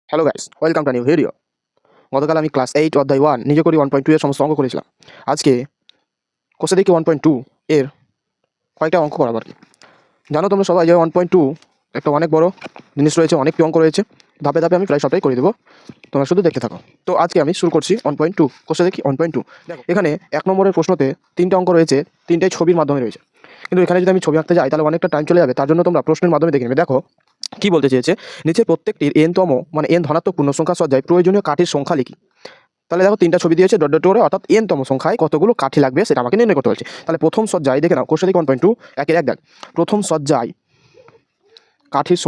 Hello guys, welcome to new video. গতকাল আমি class 8 অধ্যায় 1 নিজে করি 1.2 এর সমস্ত অঙ্ক করেছিলাম। আজকে কোষে দেখি 1.2 এর কয়েকটা অঙ্ক করাবো আর কি। জানো তোমরা সবাই যে 1.2 একটা অনেক বড় জিনিস রয়েছে, অনেকটি অঙ্ক রয়েছে। ধাপে ধাপে আমি প্রায় সবটাই করে দেবো, তোমরা শুধু দেখতে থাকো। তো আজকে আমি শুরু করছি 1.2, কোষে দেখি 1.2। দেখো এখানে 1 নম্বরের প্রশ্নতে 3টা অঙ্ক রয়েছে, 3টাই ছবির মাধ্যমে রয়েছে। কিন্তু এখানে যদি আমি ছবি আঁকতে যাই তাহলে অনেকটা টাইম চলে যাবে, তার জন্য তোমরা প্রশ্নের মাধ্যমে দেখে নেবে। দেখো কি বলতে চেয়েছে, নিচের প্রত্যেকটির n-তম মানে n ধনাত্মক পূর্ণ সংখ্যা সজ্জায় প্রয়োজনীয় কাঠির সংখ্যা লিখি। তাহলে দেখো 3টা ছবি দিয়েছে ডট ডট করে, অর্থাৎ n-তম সংখ্যায় কতগুলো কাঠি লাগবে সেটা আমাকে নির্ণয় করতে বলছে। তাহলে প্রথম সজ্জায় দেখে নাও, কোষে দেখি 1.2 একের এক দেখ। প্রথম সজ্জায় কাঠির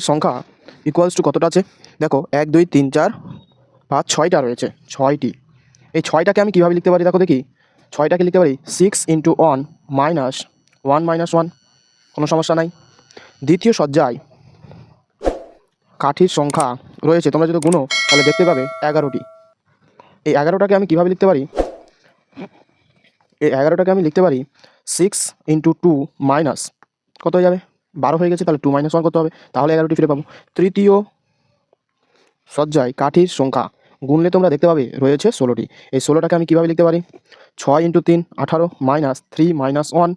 সংখ্যা ইকুয়ালস টু কতটা আছে দেখো, 1 2 3 4 5 6টা রয়েছে, 6টি। এই 6টাকে আমি কীভাবে লিখতে পারি দেখো দেখি। 6টাকে লিখতে পারি 6 × 1 মাইনাস 1 মাইনাস 1, কোনো সমস্যা নাই। দ্বিতীয় সজ্জায় কাঠির সংখ্যা রয়েছে, তোমরা যদি গুনো তাহলে দেখতে পাবে 11টি। এই 11টাকে আমি কীভাবে লিখতে পারি, এই 11টাকে আমি লিখতে পারি 6 × 2 মাইনাস কত হয়ে যাবে 12 হয়ে গেছে, তাহলে 2 মাইনাস 1 করতে হবে, তাহলে 11টি ফিরে পাবো। তৃতীয় সজ্জায় কাঠির সংখ্যা গুনলে তোমরা দেখতে পাবে রয়েছে 16টি। এই 16টাকে আমি কীভাবে লিখতে পারি, 6 × 3 18 মাইনাস 3 মাইনাস 1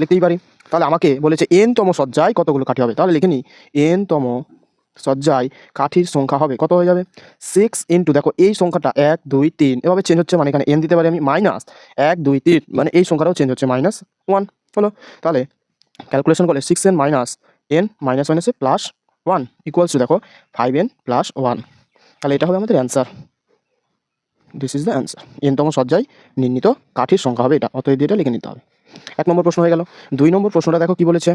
লিখতেই পারি। তাহলে আমাকে বলেছে n-তম সজ্জায় কতগুলো কাঠি হবে, তাহলে লিখে নিই n-তম সজ্জায় কাঠির সংখ্যা হবে কত হয়ে যাবে 6 × দেখো এই সংখ্যাটা 1 2 3 এভাবে চেঞ্জ হচ্ছে, মানে এখানে n দিতে পারি আমি মাইনাস 1 2 3, মানে এই সংখ্যাটাও চেঞ্জ হচ্ছে মাইনাস 1 হলো। তাহলে ক্যালকুলেশন করলে 6n মাইনাস n মাইনাস 1 এসে প্লাস 1 ইকুয়ালস টু দেখো 5n প্লাস 1। তাহলে এটা হবে আমাদের answer. This is the answer. n-তম সজ্জায় নির্ণীত কাঠির সংখ্যা হবে এটা, অতএব এটা লিখে নিতে হবে। 1 নম্বর প্রশ্ন হয়ে গেল। 2 নম্বর প্রশ্নটা দেখো কি বলেছে,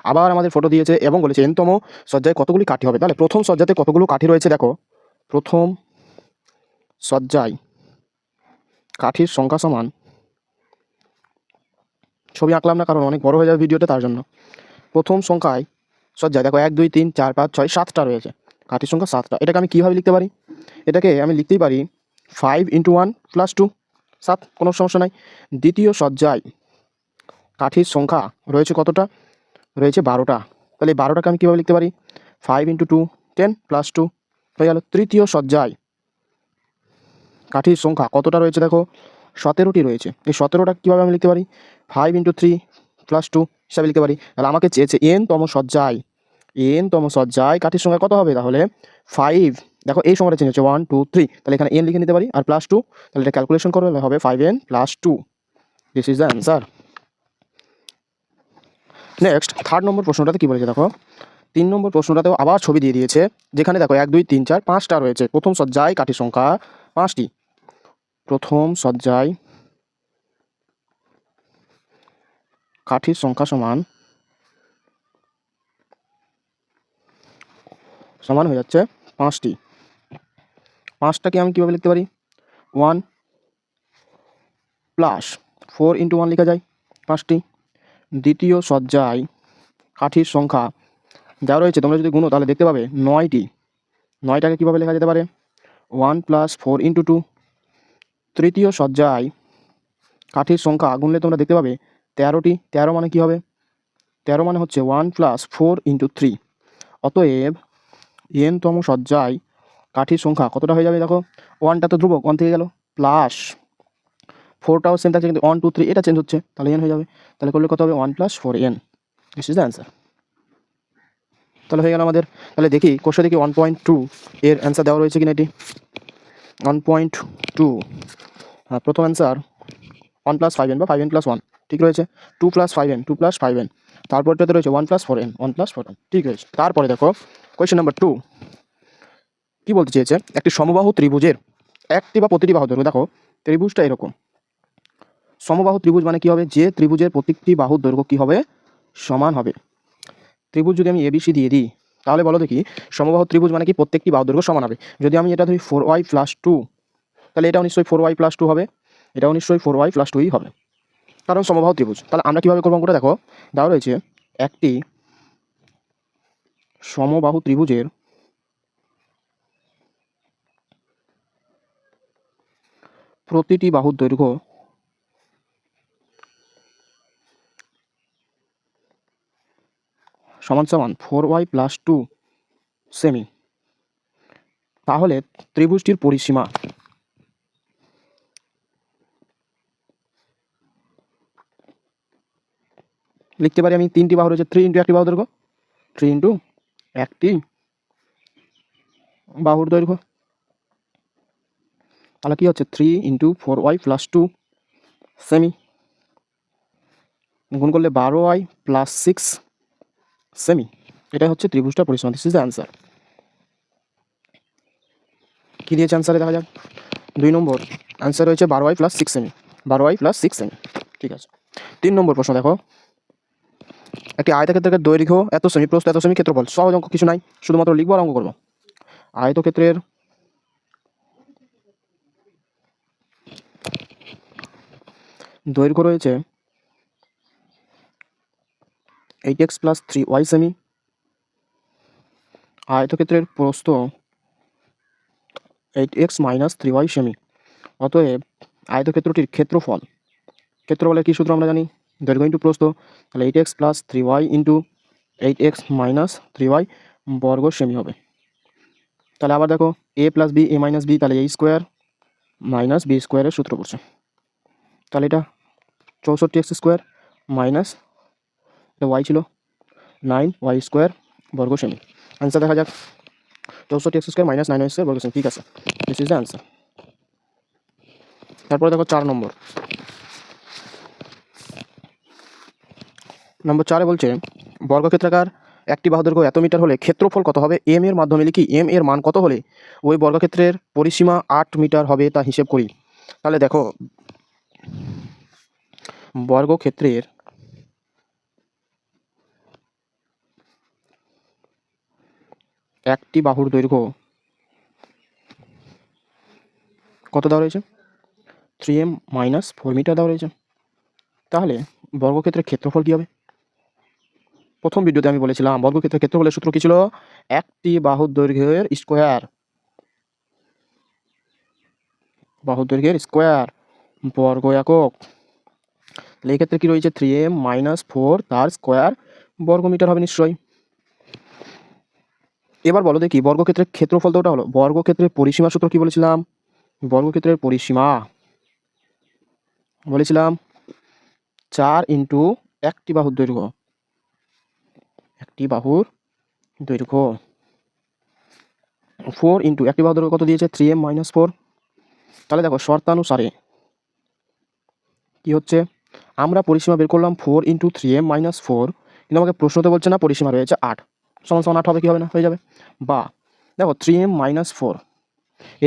আবার আমাদের ফটো দিয়েছে এবং বলেছে n-তম সজ্জায় কতগুলি কাঠি হবে। তাহলে প্রথম সজ্জাতে কতগুলো কাঠি রয়েছে দেখো, প্রথম সজ্জায় কাঠির সংখ্যা সমান, ছবি আঁকলাম না কারণ অনেক বড় হয়ে যাবে ভিডিওটা, তার জন্য। প্রথম সংখ্যায় সজ্জায় দেখো 1 2 3 4 5 6 7টা রয়েছে, কাঠির সংখ্যা 7টা। এটাকে আমি কীভাবে লিখতে পারি, এটাকে আমি লিখতেই পারি 5 × 1 + 2 7, কোনো সমস্যা নাই। দ্বিতীয় সজ্জায় কাঠির সংখ্যা রয়েছে কতটা, রয়েছে 12টা। তাহলে এই 12টাকে আমি কীভাবে লিখতে পারি, 5 × 2 10 + 2 হয়ে গেল। তৃতীয় সজ্জায় কাঠির সংখ্যা কতটা রয়েছে দেখো, 17টি রয়েছে। এই 17টা কীভাবে আমি লিখতে পারি, 5 × 3 + 2 হিসাবে লিখতে পারি। তাহলে আমাকে চেয়েছে n-তম সজ্জায় কাঠির সংখ্যা কত হবে, তাহলে 5, দেখো এই সংখ্যাটা চেঞ্জ হচ্ছে 1 2 3, তাহলে এখানে n লিখে নিতে পারি আর +2, তাহলে এটা ক্যালকুলেশন করলে হবে 5n + 2। This is the answer. Next 3rd নম্বর প্রশ্নটাতে কী বলেছে দেখো, 3 নম্বর প্রশ্নটাতেও আবার ছবি দিয়ে দিয়েছে, যেখানে দেখো 1 2 3 4 5টা রয়েছে। প্রথম সজ্জায় কাঠির সংখ্যা 5টি। প্রথম সজ্জায় কাঠির সংখ্যা সমান হয়ে যাচ্ছে 5টি। 5টাকে আমি কীভাবে লিখতে পারি, 1 + 4 × 1 লেখা যায় 5টি। দ্বিতীয় সজ্জায় কাঠির সংখ্যা যা রয়েছে তোমরা যদি গুনো তাহলে দেখতে পাবে 9টি। 9টাকে কীভাবে লেখা যেতে পারে, 1 + 4 × 2। তৃতীয় সজ্জায় কাঠির সংখ্যা গুনলে তোমরা দেখতে পাবে 13টি। 13 মানে কী হবে, 13 মানে হচ্ছে 1 + 4 × 3। অতএব n-তম সজ্জায় কাঠির সংখ্যা কতটা হয়ে যাবে দেখো, 1টা তো ধ্রুবক, 1 থেকে গেল, প্লাস 4টাও সেম থাকছে কিন্তু 1 2 3 এটা চেঞ্জ হচ্ছে, তাহলে n হয়ে যাবে। তাহলে করলে কত হবে, 1 + 4n। This is the answer. তাহলে হয়ে গেল আমাদের। তাহলে দেখি কোশ্চেন দেখি 1.2 এর অ্যান্সার দেওয়া রয়েছে কিনা এটি। 1.2 প্রথম অ্যান্সার 1 + 5n বা 5n + 1 ঠিক রয়েছে। 2 + 5n 2 + 5n, তারপরটাতে রয়েছে 1 + 4n 1 + 4n ঠিক রয়েছে। তারপরে দেখো কোয়েশ্চেন নাম্বার 2 কী বলতে চেয়েছে, একটি সমবাহু ত্রিভুজের একটি বা প্রতিটি বাহু দৈর্ঘ্য, দেখো ত্রিভুজটা এরকম। সমবাহু ত্রিভুজ মানে কী হবে, যে ত্রিভুজের প্রত্যেকটি বাহুর দৈর্ঘ্য কী হবে, সমান হবে। ত্রিভুজ যদি আমি ABC দিয়ে দিই তাহলে বলো দেখি সমবাহু ত্রিভুজ মানে কি প্রত্যেকটি বাহুর দৈর্ঘ্য সমান হবে। যদি আমি এটা ধরি 4y + 2, তাহলে এটাও নিশ্চয়ই 4y + 2 হবে, এটাও নিশ্চয়ই 4y + 2ই হবে, কারণ সমবাহু ত্রিভুজ। তাহলে আমরা কীভাবে করবো অঙ্কটা দেখো, দেওয়া রয়েছে একটি সমবাহু ত্রিভুজের প্রতিটি বাহুর দৈর্ঘ্য সমান সমান 4y প্লাস 2 সেমি। তাহলে ত্রিভুজটির পরিসীমা লিখতে পারি আমি, 3টি বাহু রয়েছে, 3 ইন্টু একটি বাহু দৈর্ঘ্য, 3 ইন্টু একটি বাহুর দৈর্ঘ্য। তাহলে কি হচ্ছে 3 ইন্টু 4y প্লাস 2 সেমি গুণ করলে 12y প্লাস 6 সেমি। এটাই হচ্ছে ত্রিভুজটার পরিসীমা। This is the answer. কী দিয়েছে অ্যান্সারে দেখা যাক। 2 নম্বর অ্যান্সার রয়েছে 12y plus 6 semi, 12y plus 6 semi. ঠিক আছে। 3 নম্বর প্রশ্ন দেখো, একটি আয়তক্ষেত্রের দৈর্ঘ্য এত সেমি, প্রস্থ এত সেমি, ক্ষেত্রফল। সহজ অঙ্ক, কিছু নাই, শুধুমাত্র লিখবো আর অঙ্ক করবো। আয়তক্ষেত্রের দৈর্ঘ্য রয়েছে 8x প্লাস 3y সেমি, আয়তক্ষেত্রের প্রস্থ 8x মাইনাস 3y সেমি। অতএব আয়তক্ষেত্রটির ক্ষেত্রফল, ক্ষেত্রফলের কী সূত্র আমরা জানি, দৈর্ঘ্য ইন্টু প্রস্থ। তাহলে 8x plus 3y into 8x minus 3y বর্গ সেমি হবে। তাহলে আবার দেখো, a plus B, a minus B, তাহলে a স্কোয়ার মাইনাস বি স্কোয়ারের সূত্র পড়ছে। তাহলে এটা 64x স্কোয়ার মাইনাস, এটা y ছিল 9y স্কোয়ার বর্গ সেমি। অ্যান্সার দেখা যাক, 64x square minus 9y square বর্গ সেমি। ঠিক আছে, দিস ইজ দ্য অ্যান্সার। তারপরে দেখো 4 নম্বর। নম্বর 4-এ বলছে বর্গক্ষেত্রাকার একটি বাহু দৈর্ঘ্য এত মিটার হলে ক্ষেত্রফল কত হবে। এম এর মাধ্যমে লিখি, এম এর মান কত হলে ওই বর্গক্ষেত্রের পরিসীমা 8 মিটার হবে তা হিসেব করি। তাহলে দেখো, বর্গক্ষেত্রের একটি বাহুর দৈর্ঘ্য কত দেওয়া রয়েছে, 3m মাইনাস 4 মিটার দেওয়া রয়েছে। তাহলে বর্গক্ষেত্রের ক্ষেত্রফল কী হবে। প্রথম ভিডিওতে আমি বলেছিলাম বর্গক্ষেত্রের ক্ষেত্রফলের সূত্র কী ছিল, একটি বাহুর দৈর্ঘ্যের স্কোয়ার, বাহুর দৈর্ঘ্যের স্কোয়ার বর্গ একক। এই ক্ষেত্রে কী রয়েছে, 3m মাইনাস 4 তার স্কোয়ার বর্গ মিটার হবে নিশ্চয়ই। এবার বলো দেখি বর্গক্ষেত্রের ক্ষেত্রফল তো ওটা হলো, বর্গক্ষেত্রের পরিসীমা সূত্র কী বলেছিলাম, বর্গক্ষেত্রের পরিসীমা বলেছিলাম 4 ইন্টু একটি বাহুর দৈর্ঘ্য, একটি বাহুর দৈর্ঘ্য 4 ইন্টু একটি বাহুর দৈর্ঘ্য কত দিয়েছে, 3m মাইনাস 4। তাহলে দেখো শর্তানুসারে কি হচ্ছে, আমরা পরিসীমা বের করলাম 4 ইন্টু 3m মাইনাস 4, কিন্তু আমাকে প্রশ্নতে বলছে না পরিসীমা রয়েছে 8, সমান সমান 8 হবে, কি হবে না, হয়ে যাবে। বা দেখো 3m মাইনাস 4,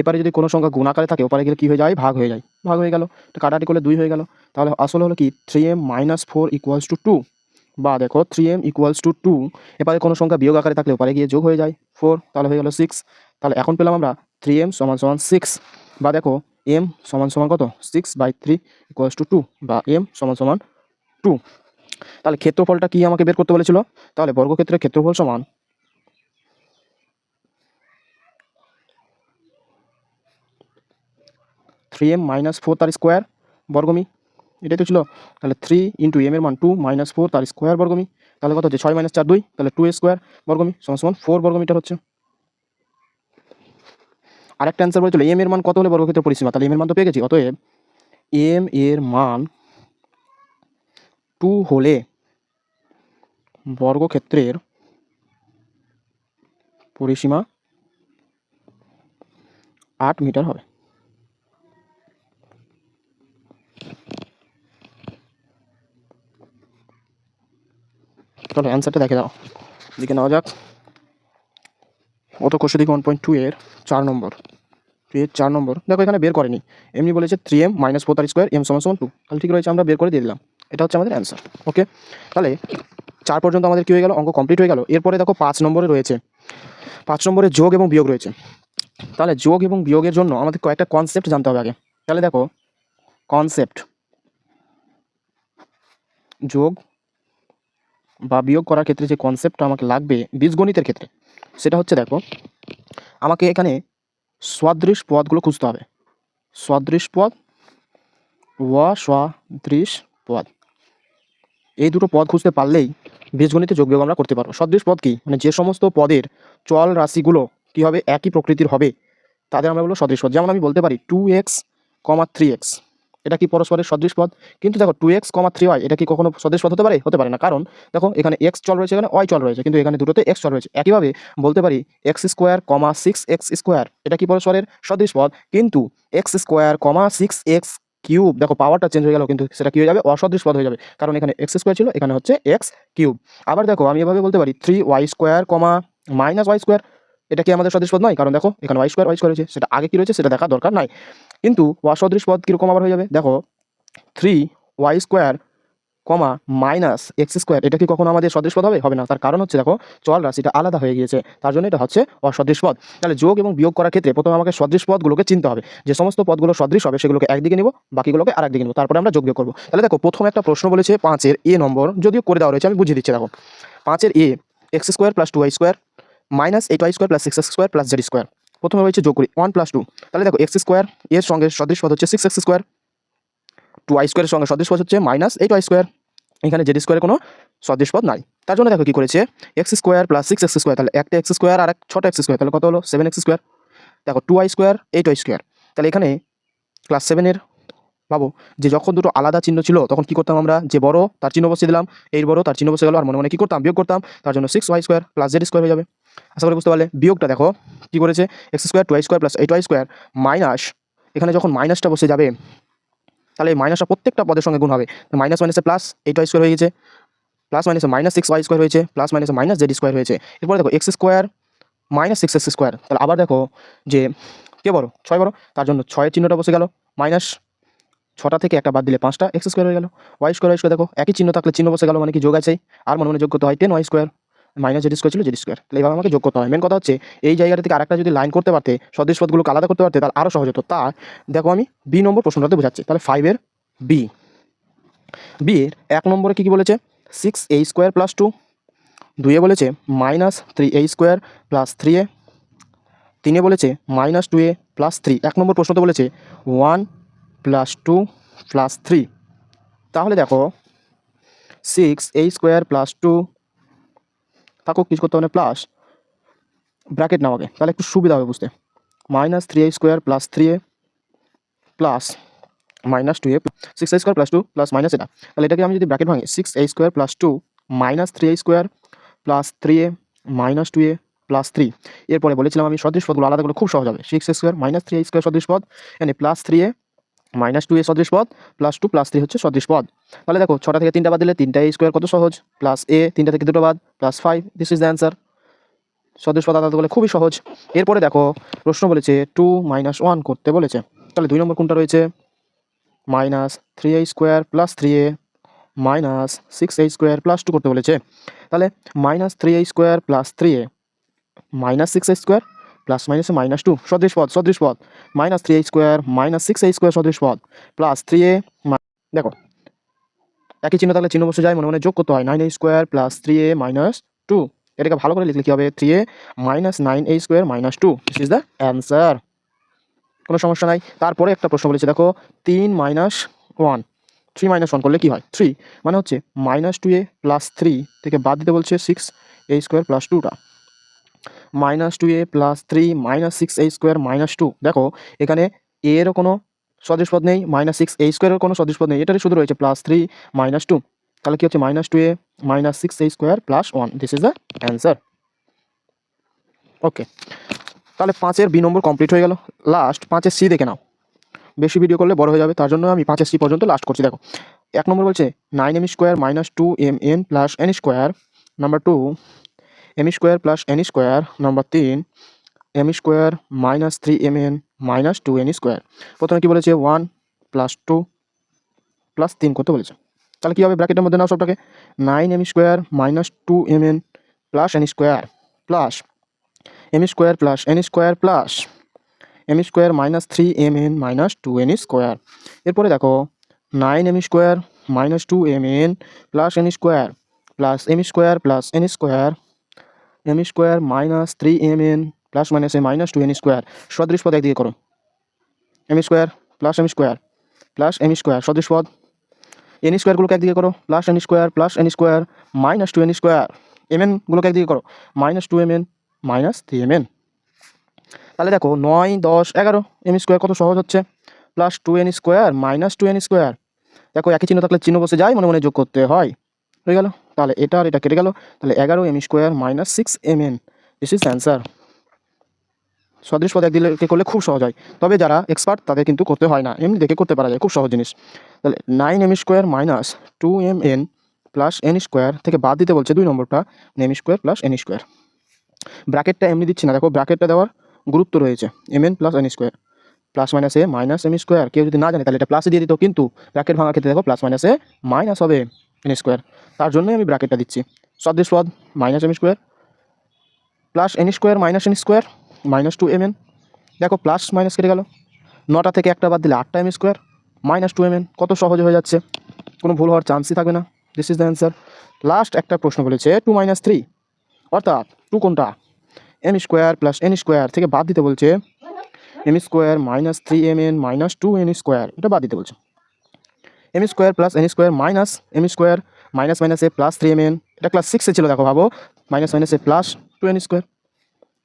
এপারে যদি কোনো সংখ্যা গুণ আকারে থাকে ওপারে গেলে কী হয়ে যায়, ভাগ হয়ে যায়, ভাগ হয়ে গেল, তো কাটাকাটি করলে 2 হয়ে গেল। তাহলে আসলে হলো কি 3m মাইনাস 4 ইকুয়ালস টু 2, বা দেখো 3m ইকুয়ালস টু 2, এপারে কোনো সংখ্যা বিয়োগ আকারে থাকলে ওপারে গিয়ে যোগ হয়ে যায় 4, তাহলে হয়ে গেল 6। তাহলে এখন পেলাম আমরা 3m সমান সমান 6, বা দেখো m সমান সমান কত, 6/3 ইকুয়ালস টু 2, বা m সমান সমান 2। তাহলে ক্ষেত্রফলটা কি আমাকে বের করতে বলেছিল, তাহলে বর্গক্ষেত্রের ক্ষেত্রফল সমান 3m মাইনাস 4 তার স্কোয়ার বর্গমি, এটাই তো ছিল। তাহলে 3 ইন্টু m এর মান 2 মাইনাস 4 তার স্কোয়ার বর্গমি, তাহলে কত হচ্ছে 6 মাইনাস 4 2, তাহলে 2 স্কোয়ার বর্গমি সমান সমান 4 বর্গমিটার হচ্ছে। আরেকটা অ্যান্সার বলেছিল m এর মান কত হলে বর্গক্ষেত্রের পরিসীমা, তাহলে m এর মান তো পেয়ে গেছি। অতএব m এর মান 2 হলে বর্গক্ষেত্রের পরিসীমা 8 মিটার হবে। চলো অ্যান্সারটা দেখে দাও, দিকে নেওয়া যাক। অত কোশ্চেন দিকে 1.2 এর 4 নম্বর, এর 4 নম্বর দেখো এখানে বের করেনি, এমনি বলেছে 3m মাইনাস 4 তার স্কোয়ার m সমান সমান 2, তাহলে ঠিক রয়েছে, আমরা বের করে দিয়ে দিলাম, এটা হচ্ছে আমাদের অ্যান্সার। ওকে, তাহলে 4 পর্যন্ত আমাদের কী হয়ে গেল, অঙ্ক কমপ্লিট হয়ে গেল। এরপরে দেখো 5 নম্বরে রয়েছে, 5 নম্বরে যোগ এবং বিয়োগ রয়েছে। তাহলে যোগ এবং বিয়োগের জন্য আমাদের কয়েকটা কনসেপ্ট জানতে হবে আগে। তাহলে দেখো কনসেপ্ট, যোগ বা বিয়োগ করার ক্ষেত্রে যে কনসেপ্টটা আমাকে লাগবে বীজগণিতের ক্ষেত্রে, সেটা হচ্ছে দেখো আমাকে এখানে সদৃশ পদগুলো খুঁজতে হবে, সদৃশ পদ, অসদৃশ পদ, এই দুটো পদ খুঁজতে পারলেই বীজগণিতে যোগ বিয়োগ আমরা করতে পারবো। সদৃশ পদ কি, মানে যে সমস্ত পদের চল রাশিগুলো কী হবে, একই প্রকৃতির হবে, তাদের আমরা বলবো সদৃশ পদ। যেমন আমি বলতে পারি 2x, 3x, এটা কি পরস্পরের সদৃশ পদ। কিন্তু দেখো 2x, 3y এটা কি কখনো সদৃশ পদ হতে পারে? হতে পারে না, কারণ দেখো এখানে x চল রয়েছে, এখানে y চল রয়েছে, কিন্তু এখানে দুটোতে x চল রয়েছে। একইভাবে বলতে পারি x², 6x², এটা কি পরস্পরের সদৃশ পদ, কিন্তু x², 6x কিউব, দেখো পাওয়ারটা চেঞ্জ হয়ে গেল, কিন্তু সেটা কি হয়ে যাবে, অসদৃশ পদ হয়ে যাবে, কারণ এখানে x² ছিল, এখানে হচ্ছে x3। আবার দেখো আমি এভাবে বলতে পারি 3y², y², এটা কি আমাদের সদৃশ পদ নয়, কারণ দেখো এখানে y² রয়েছে, সেটা আগে কি রয়েছে সেটা দেখা দরকার নাই। কিন্তু অসদৃশ পদ কীরকম আবার হয়ে যাবে, দেখো 3y², x², এটা কি কখনো আমাদের সদৃশ পদ হবে? হবে না। তার কারণ হচ্ছে দেখো চল রাশিটা আলাদা হয়ে গিয়েছে, তার জন্য এটা হচ্ছে অসদৃশ পদ। তাহলে যোগ এবং বিয়োগ করার ক্ষেত্রে প্রথমে আমাকে সদৃশ পদগুলোকে চিনতে হবে, যে সমস্ত পদগুলো সদৃশ হবে সেগুলোকে একদিকে নিব, বাকিগুলোকে আরেকদিকে নিব, তারপরে আমরা যোগ বিয়োগ করবো। তাহলে দেখো প্রথম একটা প্রশ্ন বলেছে 5-এর এ নম্বর, যদিও করে দেওয়া রয়েছে, আমি বুঝিয়ে দিচ্ছি। দেখো 5-এর এ, x² + 2y² -8y² + 6x² + z²। প্রথমে রয়েছে যোগ করি 1 + 2। তাহলে দেখো x² এর সঙ্গে সদৃশ পদ হচ্ছে 6x², 2y² এর সঙ্গে সদৃশ পদ হচ্ছে -8y²। এখানে z² এর কোনো সদৃশ পদ নাই, তার জন্য দেখো কি করেছে, x² + 6x², তাহলে একটা x² আর এক ছোট x², তাহলে কত হলো 7x²। দেখো 2y², 8y², তাহলে এখানে ক্লাস 7-এর ভাবো যে যখন দুটো আলাদা চিহ্ন ছিল তখন কি করতাম আমরা, যে বড় তার চিহ্ন বসিয়ে দিলাম, এই বড় তার চিহ্ন বসে গেল, আর মনে মনে কি করতাম, বিয়োগ করতাম, তার জন্য 6y² + z² হয়ে যাবে। আশা করি বুঝতে পারলে। বিয়োগটা দেখো কি করেছে, x² 2y² + 8y² মাইনাস, এখানে যখন মাইনাসটা বসে যাবে তাহলে এই মাইনাসটা প্রত্যেকটা পদের সঙ্গে গুণ হবে, মাইনাস মাইনাসে প্লাস 8y² হয়ে গেছে, প্লাস মাইনাসে -6y² হয়েছে, প্লাস মাইনাসে -z² হয়েছে। এরপরে দেখো x² -6x², তাহলে আবার দেখো যে কে বড়, 6 বড়, তার জন্য 6-এর চিহ্নটা বসে গেল, মাইনাস 6টা থেকে একটা বাদ দিলে 5টা x² হয়ে গেল, y², দেখো একই চিহ্ন থাকলে চিহ্ন বসে গেল, মানে কি যোগ আছে, আর মনে মনে যোগ করতে হয় 10y², -z² ছিল z², তাহলে এইভাবে আমাকে যোগ করতে হয়। মেন কথা হচ্ছে এই জায়গাটা থেকে আরেকটা যদি লাইন করতে পারতে, সদৃশ পদগুলোকে আলাদা করতে পারতে, তাহলে আরও সহজ হতো। তা দেখো আমি বি নম্বর প্রশ্নটাতে বোঝাচ্ছি। তাহলে 5-এর বি, বি এর 1 নম্বরে কী বলেছে, 6a² + 2, 2-এ বলেছে -3a² + 3a, 3-এ বলেছে -2a + 3। 1 নম্বর প্রশ্নতে বলেছে 1 + 2 + 3। তাহলে দেখো 6a² + 2, তাকেও কিছু করতে হবে প্লাস, ব্র্যাকেট নাও আগে, তাহলে একটু সুবিধা হবে বুঝতে, -3a² + 3a plus -2a, 6a² + 2 plus minus এটা, তাহলে এটাকে আমি যদি ব্র্যাকেট ভাঙি, 6a² + 2 -3a² + 3a -2a + 3। এরপরে বলেছিলাম আমি সদৃশ পদগুলো আলাদা করলে খুব সহজ হবে, 6a² -3a² সদৃশ পদ, এখানে +3a -2a সদৃশ পদ, +2 + 3 হচ্ছে সদৃশ পদ। তাহলে দেখো 6টা থেকে 3টা বাদ দিলে 3a² কত সহজ, প্লাস a, 3টা থেকে 2টো বাদ, +5, দিস ইজ দ্য অ্যান্সার। সদৃশ পদ আলাদা করলে খুবই সহজ। এরপরে দেখো প্রশ্ন বলেছে 2 - 1 করতে বলেছে, তাহলে 2 নম্বর কোনটা রয়েছে, -3a² + 3a -6a² + 2 করতে বলেছে। তাহলে -3a² + 3a -6a² প্লাস মাইনাসে -2 সদৃশ পদ, সদৃশ পদ, -3a² -6a² সদৃশ পদ, প্লাস 3a, দেখো একই চিহ্ন থাকলে চিহ্ন বসে যায়, মনে মনে যোগ করতে হয়, 9a² + 3a - 2। এটাকে ভালো করে লিখলে কী হবে, 3a -9a² - 2, this is the answer. কোনো সমস্যা নাই। তারপরে একটা প্রশ্ন বলেছে দেখো 3 - 1, 3 - 1 করলে কী হয়, 3 মানে হচ্ছে -2a + 3 থেকে বাদ দিতে বলছে 6a² + 2টা, -2a + 3 -6a² - 2। দেখো এখানে a এরও কোনো সদৃশ পদ নেই, -6a² এর কোনো সদৃশ পদ নেই, এটারই শুধু রয়েছে +3 - 2, তাহলে কী হচ্ছে -2a -6a² + 1, this is the answer. Okay, তাহলে 5-এর বি নম্বর কমপ্লিট হয়ে গেল। লাস্ট 5-এর সি দেখে নাও, বেশি ভিডিও করলে বড় হয়ে যাবে, তার জন্য আমি 5-এর সি পর্যন্ত লাস্ট করছি। দেখো 1 নম্বর বলছে 9m² - 2mn + n², number 2 m² + n², number 3 m² - 3mn - 2n²। প্রথমে কি বলেছে 1 + 2 + 3 করতে বলেছে, তাহলে কী হবে, ব্র্যাকেটের মধ্যে নাও সবটাকে, 9m² - 2mn + n² plus m² + n² plus m² - 3mn - 2n²। এরপরে দেখো 9m² - 2mn + n² plus m² + n², m² - 3mn plus মাইনাসে -2n², সদৃশ পদ একদিকে করো, m² + m² প্লাস m² সদৃশ পদ, এন স্কোয়ারগুলোকে একদিকে করো plus N square minus 2n square, M এনগুলোকে একদিকে করো মাইনাস 2mn মাইনাস 3mn। তাহলে দেখো 9, 10, 11 এম স্কোয়ার কত সহজ হচ্ছে, plus 2n square minus 2n square. দেখো একই চিহ্ন থাকলে চিহ্ন বসে যায়, মনে মনে যোগ করতে হয়, হয়ে গেল। তাহলে এটা আর এটা কেটে গেল, তাহলে 11m square minus 6mn, this is answer. সদৃশ পদ একদিকে করলে খুব সহজ হয়, তবে যারা এক্সপার্ট তাদের কিন্তু করতে হয় না, এমনি দেখে করতে পারা যায়, খুব সহজ জিনিস। তাহলে 9m square minus 2mn plus n square থেকে বাদ দিতে বলছে 2 নম্বরটা, m square plus n square. ব্র্যাকেটটা এমনি দিচ্ছি না, দেখো ব্র্যাকেটটা দেওয়ার গুরুত্ব রয়েছে, mn plus n square plus minus A minus M square. কেউ যদি না জানে তাহলে এটা প্লাসে দিয়ে দিত, কিন্তু ব্র্যাকেট ভাঙা ক্ষেত্রে দেখো প্লাস মাইনাস এ মাইনাস হবে এন স্কোয়ার, তার জন্যই আমি ব্র্যাকেটটা দিচ্ছি। সদৃশ পদ minus M square plus N square minus N square minus 2mn। দেখো প্লাস মাইনাস কেটে গেল, 9টা থেকে একটা বাদ দিলে 8টা এম স্কোয়ার মাইনাস 2mn, কত সহজে হয়ে যাচ্ছে, কোনো ভুল হওয়ার চান্সই থাকবে না। This is the answer. Last একটা প্রশ্ন বলেছে 2 - 3, অর্থাৎ 2 কোনটা, M square plus N square থেকে বাদ দিতে বলছে M square minus 3mn minus 2n square, এটা বাদ দিতে বলছে। M square plus N square minus M square minus minus A plus 3mn, এটা ক্লাস 6-এ ছিল, দেখো ভাবো minus minus A plus 2n square.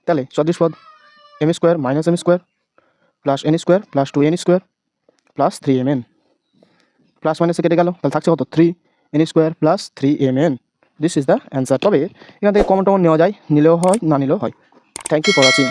তাহলে সদৃশ পদ M square minus M square plus N square plus 2n square plus 3mn, plus মাইনাসে কেটে গেল, তাহলে থাকছে কত 3n square plus 3mn। This is the answer. তবে এখান থেকে কমন টমন নেওয়া যায়, নিলেও হয় না নিলেও হয়। Thank you for watching.